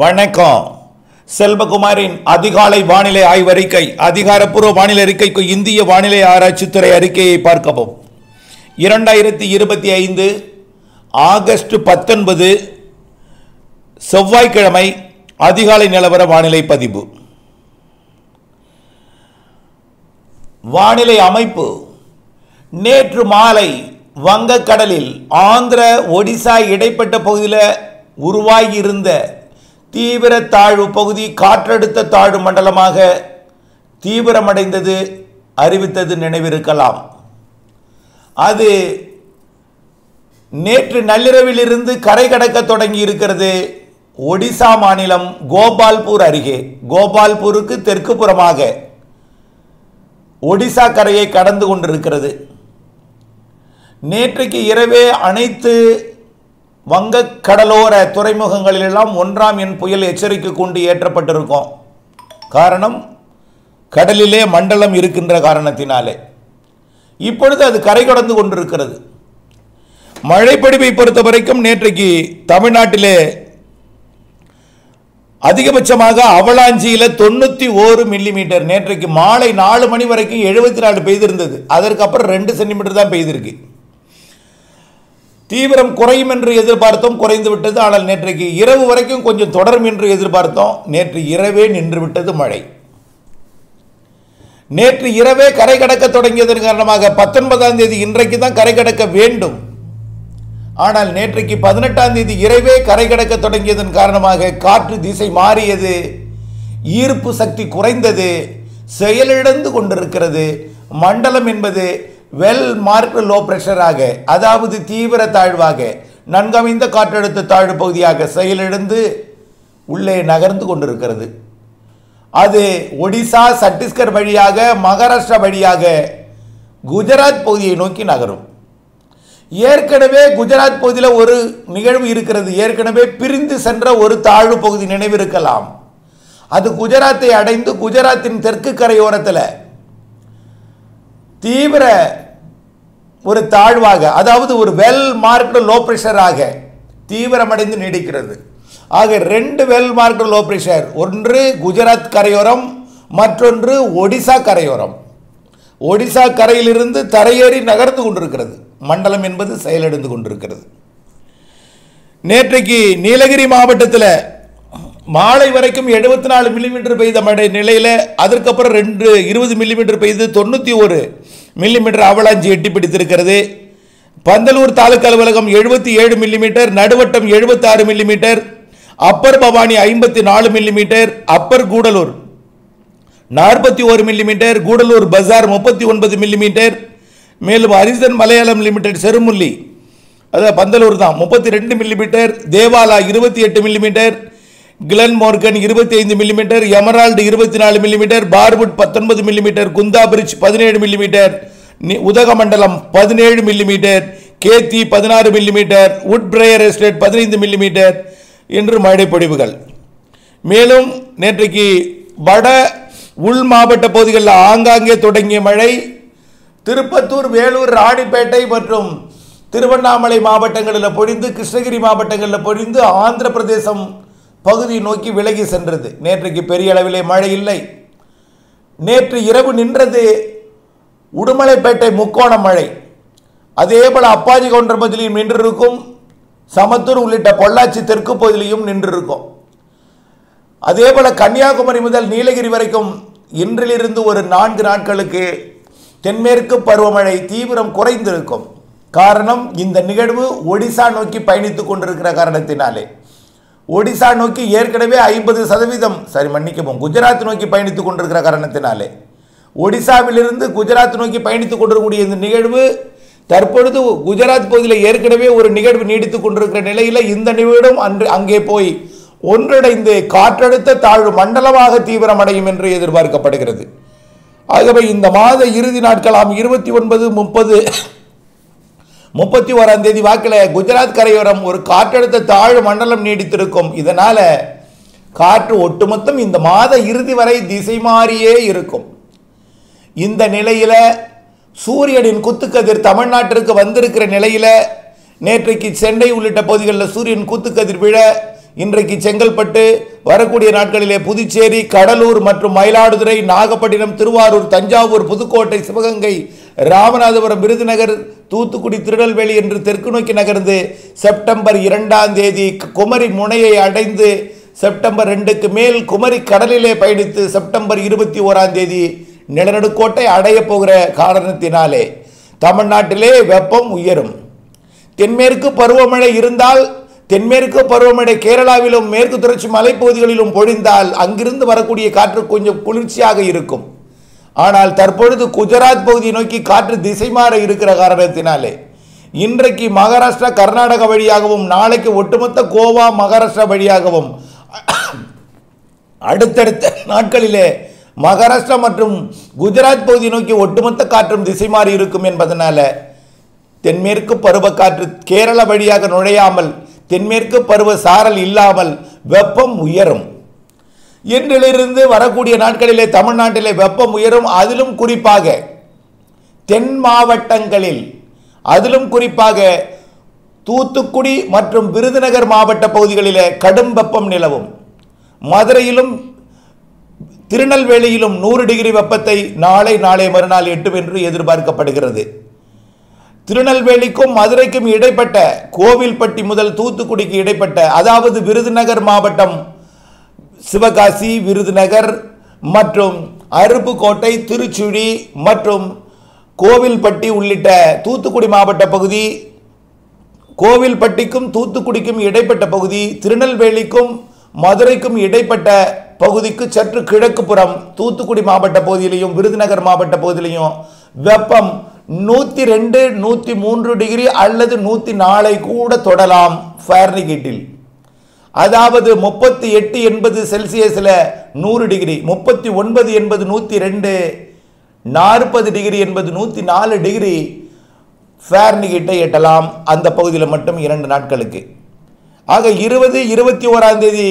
வணக்கம். செல்வகுமாரின் அதிகாலை வானிலை ஆய்வறிக்கை. அதிகாரப்பூர்வ வானிலை அறிக்கைக்கு இந்திய வானிலை ஆராய்ச்சித்துறை அறிக்கையை பார்க்கவும். 2025 ஆகஸ்ட் 19 செவ்வாய்க்கிழமை அதிகாலை நிலவர வானிலை பதிவு. வானிலை அமைப்பு. நேற்று மாலை வங்கக்கடலில் ஆந்திர ஒடிசா இடைப்பட்ட பகுதியில் உருவாகியிருந்த தீவிர தாழ்வு பகுதி காற்றழுத்த தாழ்வு மண்டலமாக தீவிரமடைந்தது அறிவித்தது நினைவிருக்கலாம். அது நேற்று நள்ளிரவிலிருந்து கரை கடக்க தொடங்கி இருக்கிறது. ஒடிசா மாநிலம் கோபால்பூர் அருகே, கோபால்பூருக்கு தெற்கு புறமாக ஒடிசா கரையை கடந்து கொண்டிருக்கிறது. நேற்றைக்கு இரவே அனைத்து வங்கக்கடலோர துறைமுகங்களிலெல்லாம் 1ஆம் எண் புயல் எச்சரிக்கை கூண்டு ஏற்றப்பட்டிருக்கும். காரணம், கடலிலே மண்டலம் இருக்கின்ற காரணத்தினாலே. இப்பொழுது அது கரை கடந்து கொண்டிருக்கிறது. மழைப்பொழிவை பொறுத்த வரைக்கும் நேற்றைக்கு தமிழ்நாட்டிலே அதிகபட்சமாக அவலாஞ்சியில் 91 மில்லிமீட்டர், நேற்றைக்கு மாலை 4 மணி வரைக்கும் 74 பெய்திருந்தது. அதற்கப்புறம் 2 சென்டிமீட்டர் தான் பெய்திருக்கு. தீவிரம் குறையும் என்று எதிர்பார்த்தோம், குறைந்து விட்டது. ஆனால் நேற்றைக்கு இரவு வரைக்கும் கொஞ்சம் தொடரும் என்று எதிர்பார்த்தோம். நேற்று இரவே நின்று விட்டது மழை. நேற்று இரவே கரை கடக்க தொடங்கியதன் காரணமாக 19ஆம் தேதி இன்றைக்கு தான் கரை கடக்க வேண்டும். ஆனால் நேற்றைக்கு 18ஆம் தேதி இரவே கரை கடக்க தொடங்கியதன் காரணமாக காற்று திசை மாறியது, ஈர்ப்பு சக்தி குறைந்தது, செயலிழந்து கொண்டிருக்கிறது. மண்டலம் என்பது வெல் மார்க்டு லோ பிரஷராக, அதாவது தீவிர தாழ்வாக, நன்கமைந்த காற்றழுத்த தாழ்வு பகுதியாக செயலிழந்து உள்ளே நகர்ந்து கொண்டிருக்கிறது. அது ஒடிசா சத்தீஸ்கர் வழியாக மகாராஷ்டிரா வழியாக குஜராத் பகுதியை நோக்கி நகரும். ஏற்கனவே குஜராத் பகுதியில் ஒரு நிகழ்வு இருக்கிறது. ஏற்கனவே பிரிந்து சென்ற ஒரு தாழ்வு பகுதி நினைவிருக்கலாம். அது குஜராத்தை அடைந்து குஜராத்தின் தெற்கு கரையோரத்தில் தீவிர ஒரு தாழ்வாக, அதாவது ஒரு வெல் மார்க்டு லோ பிரஷராக தீவிரமடைந்து நீடிக்கிறது. ஆக 2 வெல் மார்க்டு லோ பிரஷர், ஒன்று குஜராத் கரையோரம், மற்றொன்று ஒடிசா கரையோரம். ஒடிசா கரையிலிருந்து தரையேறி நகர்ந்து கொண்டிருக்கிறது. மண்டலம் என்பது செயலிழந்து கொண்டிருக்கிறது. நேற்றைக்கு நீலகிரி மாவட்டத்தில் மாலை வரைக்கும் 74 மில்லிமீட்டர் பெய்த மழை நிலையில், அதற்கப்புறம் 20 மில்லிமீட்டர் பெய்து 91 மில்லிமீட்டர் அவலாஞ்சி எட்டி பிடித்திருக்கிறது. பந்தலூர் தாலுக்கா அலுவலகம் 77 millimetre, Naduvattam 76 millimetre, Upper Bhavani 54 millimetre, Upper Gudalur 41 millimetre, Gudalur Bazaar 39 millimetre, மேலும் ஹரிசன் மலையாளம் லிமிடெட் செருமுல்லி, அதாவது பந்தலூர் தான் 32 millimetre, Devala 28 millimetre, Glen Morgan 25 millimetre, Emerald 24 millimetre, Parwood 19 millimetre, Kundah Bridge 17 millimetre, Udhagamandalam 17 millimetre, Ketti 16 millimetre, Wood Briar Estate 15 millimetre என்று மழைப்பொழிவுகள். மேலும் நேற்றைக்கு வட உள் மாவட்ட பகுதிகளில் ஆங்காங்கே தொடங்கிய மழை திருப்பத்தூர், வேலூர், ராணிப்பேட்டை மற்றும் திருவண்ணாமலை மாவட்டங்களில் பொழிந்து, கிருஷ்ணகிரி மாவட்டங்களில் பொழிந்து ஆந்திர பிரதேசம் பகுதியை நோக்கி விலகி சென்றது. நேற்றைக்கு பெரிய அளவிலே மழை இல்லை. நேற்று இரவு நின்றது உடுமலைப்பேட்டை முக்கோணம் மழை. அதே போல அப்பாஜி கவுண்டர் பகுதியிலும் நின்றிருக்கும், சமத்தூர் உள்ளிட்ட பொள்ளாச்சி தெற்கு பகுதியிலும் நின்றிருக்கும். அதே போல கன்னியாகுமரி முதல் நீலகிரி வரைக்கும் இன்றிலிருந்து ஒரு 4 நாட்களுக்கு தென்மேற்கு பருவமழை தீவிரம் குறைந்திருக்கும். காரணம், இந்த நிகழ்வு ஒடிசா நோக்கி பயணித்துக் கொண்டிருக்கிற காரணத்தினாலே. ஒடிசா நோக்கி ஏற்கனவே 50%, குஜராத் நோக்கி பயணித்துக் கொண்டிருக்கிற காரணத்தினாலே, ஒடிசாவிலிருந்து குஜராத் நோக்கி பயணித்துக் கொண்டிருக்கக்கூடிய இந்த நிகழ்வு தற்பொழுது குஜராத் பகுதியில் ஏற்கனவே ஒரு நிகழ்வு நீடித்துக் கொண்டிருக்கிற நிலையில் இந்த நிகழ்வும் அங்கே போய் ஒன்றிணைந்து காற்றழுத்த தாழ்வு மண்டலமாக தீவிரமடையும் என்று எதிர்பார்க்கப்படுகிறது. ஆகவே இந்த மாத இறுதி நாட்களாம் 29, 30, 31ஆம் தேதி வாக்கில் குஜராத் கரையோரம் ஒரு காற்றழுத்த தாழ்வு மண்டலம் நீடித்திருக்கும். இதனால் காற்று ஒட்டுமொத்தம் இந்த மாத இறுதி வரை திசை மாறியே இருக்கும். இந்த நிலையில் சூரியனின் குத்துக்கதிர் தமிழ்நாட்டிற்கு வந்திருக்கிற நிலையில் நேற்றைக்கு சென்னை உள்ளிட்ட பகுதிகளில் சூரியன் கூத்துக்கதிர் விழ இன்றைக்கு செங்கல்பட்டு, வரக்கூடிய நாட்களிலே புதுச்சேரி, கடலூர் மற்றும் மயிலாடுதுறை, நாகப்பட்டினம், திருவாரூர், தஞ்சாவூர், புதுக்கோட்டை, சிவகங்கை, ராமநாதபுரம், விருதுநகர், தூத்துக்குடி, திருநெல்வேலி என்று தெற்கு நோக்கி நகர்ந்து செப்டம்பர் 2ஆம் தேதி குமரி முனையை அடைந்து செப்டம்பர் 2க்கு மேல் குமரி கடலிலே பயணித்து செப்டம்பர் 21ஆம் தேதி நிலநடுக்கோட்டை அடைய போகிற காரணத்தினாலே தமிழ்நாட்டிலே வெப்பம் உயரும். தென்மேற்கு பருவமழை இருந்தால், தென்மேற்கு பருவமழை கேரளாவிலும் மேற்கு தொடர்ச்சி மலைப்பகுதிகளிலும் பொழிந்தால் அங்கிருந்து வரக்கூடிய காற்று கொஞ்சம் குளிர்ச்சியாக இருக்கும். ஆனால் தற்பொழுது குஜராத் பகுதியை நோக்கி காற்று திசை மாற இருக்கிற காரணத்தினாலே இன்றைக்கு மகாராஷ்டிரா, கர்நாடகா வழியாகவும் நாளைக்கு ஒட்டுமொத்த கோவா, மகாராஷ்டிரா வழியாகவும் அடுத்தடுத்த நாட்களிலே மகாராஷ்டிரா மற்றும் குஜராத் பகுதியை நோக்கி ஒட்டுமொத்த காற்றும் திசை மாறி இருக்கும் என்பதனால தென்மேற்கு பருவக்காற்று கேரளா வழியாக நுழையாமல் தென்மேற்கு பருவ சாரல் இல்லாமல் வெப்பம் உயரும். இன்றிலிருந்து வரக்கூடிய நாட்களிலே தமிழ்நாட்டிலே வெப்பம் உயரும். அதிலும் குறிப்பாக தென் மாவட்டங்களில், அதிலும் குறிப்பாக தூத்துக்குடி மற்றும் விருதுநகர் மாவட்ட பகுதிகளிலே கடும் வெப்பம் நிலவும். மதுரையிலும் திருநெல்வேலியிலும் 100 டிகிரி வெப்பத்தை நாளை மறுநாள் எட்டும் என்று எதிர்பார்க்கப்படுகிறது. திருநெல்வேலிக்கும் மதுரைக்கும் இடைப்பட்ட, கோவில்பட்டி முதல் தூத்துக்குடிக்கு இடைப்பட்ட, அதாவது விருதுநகர் மாவட்டம், சிவகாசி, விருதுநகர் மற்றும் அருப்புக்கோட்டை, திருச்சுழி மற்றும் கோவில்பட்டி உள்ளிட்ட தூத்துக்குடி மாவட்ட பகுதி, கோவில்பட்டிக்கும் தூத்துக்குடிக்கும் இடைப்பட்ட பகுதி, திருநெல்வேலிக்கும் மதுரைக்கும் இடைப்பட்ட பகுதிக்கு சற்று கிழக்கு புறம் தூத்துக்குடி மாவட்ட பகுதியிலையும் விருதுநகர் மாவட்ட பகுதியிலையும் வெப்பம் 102, 103 டிகிரி அல்லது 104 கூட தொடலாம் ஃபாரன்ஹீட்டில். அதாவது 38 என்பது செல்சியஸில் 100 டிகிரி, 39 என்பது 102, 40 டிகிரி என்பது 104 டிகிரி ஃபாரன்ஹீட்டை எட்டலாம் அந்த பகுதியில் மட்டும் 2 நாட்களுக்கு. ஆக 20, 21ஆம் தேதி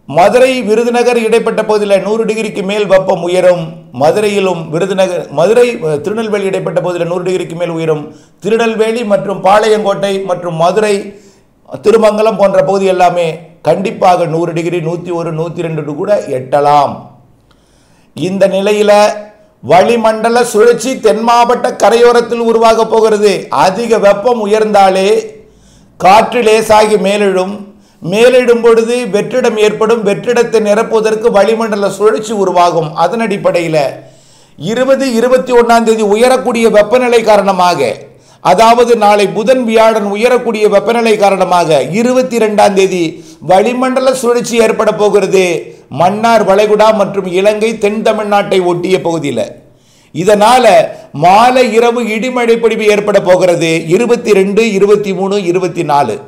மதுரை, விருதுநகர் இடைப்பட்ட பகுதியில் 100 டிகிரிக்கு மேல் வெப்பம் உயரும். மதுரையிலும் மதுரை, திருநெல்வேலி இடைப்பட்ட பகுதியில் 100 டிகிரிக்கு மேல் உயரும். திருநெல்வேலி மற்றும் பாளையங்கோட்டை மற்றும் மதுரை, திருமங்கலம் போன்ற பகுதி எல்லாமே கண்டிப்பாக 100 டிகிரி, 101, 102 கூட எட்டலாம். இந்த நிலையில் வளிமண்டல சுழற்சி தென் மாவட்ட கரையோரத்தில் உருவாக போகிறது. அதிக வெப்பம் உயர்ந்தாலே காற்று லேசாகி மேலிடும் பொழுது வெற்றிடம் ஏற்படும். வெற்றிடத்தை நிரப்புவதற்கு வளிமண்டல சுழற்சி உருவாகும். அதன் அடிப்படையில் 20, 21ஆம் தேதி உயரக்கூடிய வெப்பநிலை காரணமாக, அதாவது நாளை புதன், வியாழன் உயரக்கூடிய வெப்பநிலை காரணமாக 22ஆம் தேதி வளிமண்டல சுழற்சி ஏற்பட போகிறது மன்னார் வளைகுடா மற்றும் இலங்கை, தென் தமிழ்நாட்டை ஒட்டிய பகுதியில். இதனால மாலை இரவு இடிமழை பொழிவு ஏற்பட போகிறது 22, 23, 24.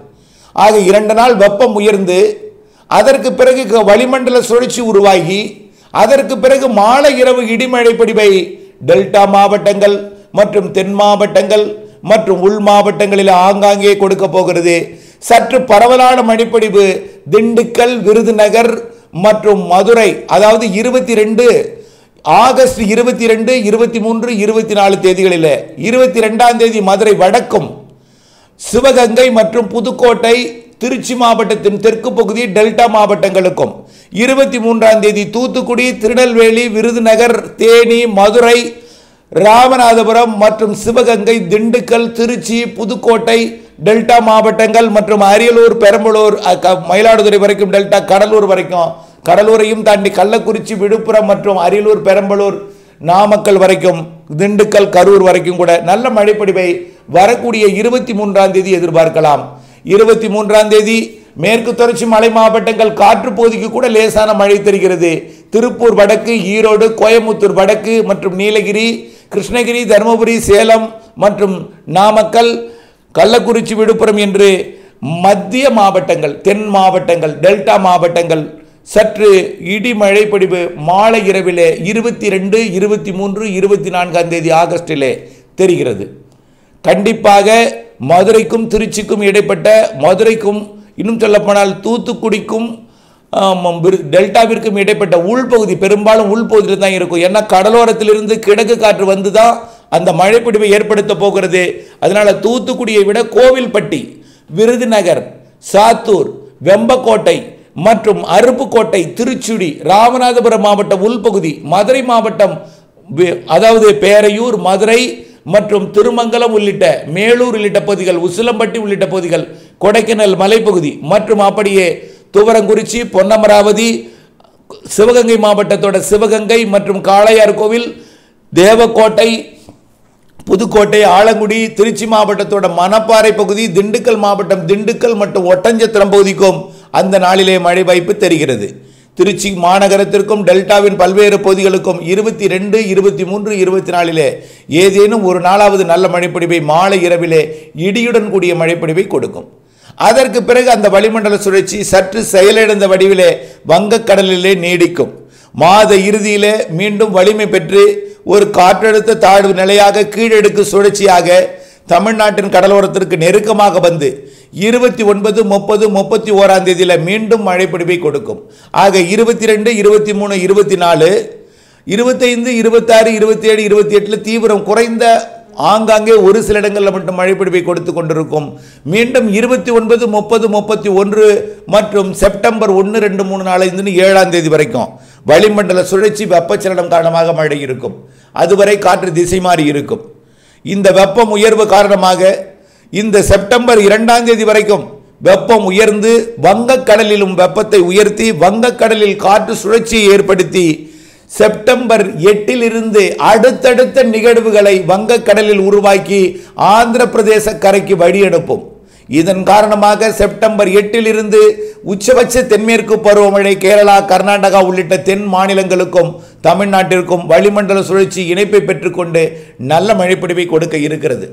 ஆக 2 நாள் வெப்பம் உயர்ந்து அதற்கு பிறகு வளிமண்டல சுழற்சி உருவாகி அதற்கு பிறகு மாலை இரவு இடிமழை பொழிவை டெல்டா மாவட்டங்கள் மற்றும் தென் மாவட்டங்கள் மற்றும் உள் மாவட்டங்களில் ஆங்காங்கே கொடுக்க போகிறது. சற்று பரவலான மழைப்பொழிவு திண்டுக்கல், விருதுநகர் மற்றும் மதுரை, அதாவது 22 ஆகஸ்ட் 22, 23, 24 தேதிகளில் 22ஆம் தேதி மதுரை வடக்கும், சிவகங்கை மற்றும் புதுக்கோட்டை, திருச்சி மாவட்டத்தின் தெற்கு பகுதி டெல்டா மாவட்டங்களுக்கும், 23ஆம் தேதி தூத்துக்குடி, திருநெல்வேலி, விருதுநகர், தேனி, மதுரை, ராமநாதபுரம் மற்றும் சிவகங்கை, திண்டுக்கல், திருச்சி, புதுக்கோட்டை டெல்டா மாவட்டங்கள் மற்றும் அரியலூர், பெரம்பலூர், மயிலாடுதுறை வரைக்கும் டெல்டா, கடலூர் வரைக்கும், கடலூரையும் தாண்டி கள்ளக்குறிச்சி, விழுப்புரம் மற்றும் அரியலூர், பெரம்பலூர், நாமக்கல் வரைக்கும், திண்டுக்கல், கரூர் வரைக்கும் கூட நல்ல மழைப்பொழிவை வரக்கூடிய 23ஆம் தேதி எதிர்பார்க்கலாம். 23ஆம் தேதி மேற்கு தொடர்ச்சி மலை மாவட்டங்கள் காற்று பகுதிக்கு கூட லேசான மழை தெரிகிறது. திருப்பூர் வடக்கு, ஈரோடு, கோயம்புத்தூர் வடக்கு மற்றும் நீலகிரி, கிருஷ்ணகிரி, தருமபுரி, சேலம் மற்றும் நாமக்கல், கள்ளக்குறிச்சி, விழுப்புரம் என்று மத்திய மாவட்டங்கள், தென் மாவட்டங்கள், டெல்டா மாவட்டங்கள் சற்று இடி மழை பொழிவு மாலை இரவிலே 22, 23, 24ஆம் தேதி ஆகஸ்டிலே தெரிகிறது. கண்டிப்பாக மதுரைக்கும் திருச்சிக்கும் இடைப்பட்ட, மதுரைக்கும் இன்னும் சொல்லப்போனால் தூத்துக்குடிக்கும் டெல்டாவிற்கும் இடைப்பட்ட உள்பகுதி, பெரும்பாலும் உள்பகுதியில் தான் இருக்கும். ஏன்னா கடலோரத்திலிருந்து கிழக்கு காற்று வந்து தான் அந்த மழைப்பொழிவை ஏற்படுத்த போகிறது. அதனால தூத்துக்குடியை விட கோவில்பட்டி, விருதுநகர், சாத்தூர், வெம்பக்கோட்டை மற்றும் அருப்புக்கோட்டை, திருச்சுழி, ராமநாதபுரம் மாவட்டம் உள்பகுதி, மதுரை மாவட்டம் அதாவது பேரையூர், மதுரை மற்றும் திருமங்கலம் உள்ளிட்ட மேலூர் உள்ளிட்ட பகுதிகள், உசிலம்பட்டி உள்ளிட்ட பகுதிகள், கொடைக்கானல் மலைப்பகுதி மற்றும் அப்படியே துவரங்குறிச்சி, பொன்னமராவதி, சிவகங்கை மாவட்டத்தோட சிவகங்கை மற்றும் காளையார் கோவில், தேவக்கோட்டை, புதுக்கோட்டை, ஆலங்குடி, திருச்சி மாவட்டத்தோட மணப்பாறை பகுதி, திண்டுக்கல் மாவட்டம் திண்டுக்கல் மற்றும் ஒட்டஞ்சத்திரம் பகுதிக்கும் அந்த நாளிலே மழை வாய்ப்பு தெரிகிறது. திருச்சி மாநகரத்திற்கும் டெல்டாவின் பல்வேறு பகுதிகளுக்கும் 22, 23, 24 ஏதேனும் ஒரு நாளாவது நல்ல மழைப்பொழிவை மாலை இரவிலே இடியுடன் கூடிய மழைப்பொழிவை கொடுக்கும். அதற்கு பிறகு அந்த வளிமண்டல சுழற்சி சற்று செயலிழந்த வடிவிலே வங்கக்கடலிலே நீடிக்கும். மாத இறுதியிலே மீண்டும் வலிமை பெற்று ஒரு காற்றழுத்த தாழ்வு நிலையாக கீழடுக்கு சுழற்சியாக தமிழ்நாட்டின் கடலோரத்திற்கு நெருக்கமாக வந்து 29, 30, 31ஆம் தேதியில மீண்டும் மழைப்பொழிவை கொடுக்கும். ஆக 22, 23, 24, 25, 26, 27, 28 தீவிரம் குறைந்த ஆங்காங்கே ஒரு சில இடங்களில் மட்டும் மழைப்பொழிவை கொடுத்து கொண்டிருக்கும். மீண்டும் 29, 30, 31 மற்றும் செப்டம்பர் 1, 2, 3, 4, 5, 7ஆம் தேதி வரைக்கும் வளிமண்டல சுழற்சி வெப்பச்சலனம் காரணமாக மழை இருக்கும். அதுவரை காற்று திசை மாறி இருக்கும். இந்த வெப்பம் உயர்வு காரணமாக இந்த செப்டம்பர் 2ஆம் தேதி வரைக்கும் வெப்பம் உயர்ந்து வங்கக்கடலிலும் வெப்பத்தை உயர்த்தி வங்கக்கடலில் காற்று சுழற்சியை ஏற்படுத்தி செப்டம்பர் 8 அடுத்தடுத்த நிகழ்வுகளை வங்கக்கடலில் உருவாக்கி ஆந்திர பிரதேச கரைக்கு வழி அனுப்பும். இதன் காரணமாக செப்டம்பர் 8 உச்சபட்ச தென்மேற்கு பருவமழை கேரளா, கர்நாடகா உள்ளிட்ட தென் மாநிலங்களுக்கும் தமிழ்நாட்டிற்கும் வளிமண்டல சுழற்சி இணைப்பை பெற்றுக்கொண்டு நல்ல மழைப்பொழிவை கொடுக்க இருக்கிறது.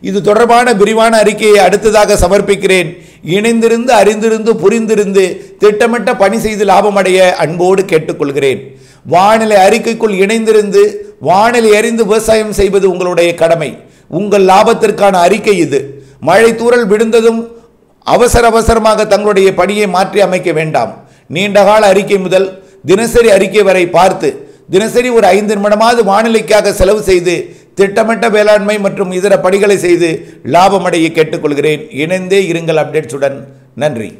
இது தொடர்பான விரிவான அறிக்கையை அடுத்ததாக சமர்ப்பிக்கிறேன். இணைந்திருந்து, அறிந்திருந்து, புரிந்திருந்து திட்டமிட்ட பணி செய்து லாபமடைய அன்போடு கேட்டுக்கொள்கிறேன். வானிலை அறிக்கைக்குள் இணைந்திருந்து வானிலை அறிந்து விவசாயம் செய்வது உங்களுடைய கடமை. உங்கள் லாபத்திற்கான அறிக்கை இது. மழை தூறல் விழுந்ததும் அவசரமாக தங்களுடைய பணியை மாற்றி அமைக்க வேண்டாம். நீண்டகால அறிக்கை முதல் தினசரி அறிக்கை வரை பார்த்து தினசரி ஒரு 5 நிமிடமாவது வானிலைக்காக செலவு செய்து திட்டமிட்ட வேளாண்மை மற்றும் இதர பணிகளை செய்து லாபமடைய கேட்டுக்கொள்கிறேன். இணைந்தே இருங்கள் அப்டேட்ஸுடன். நன்றி.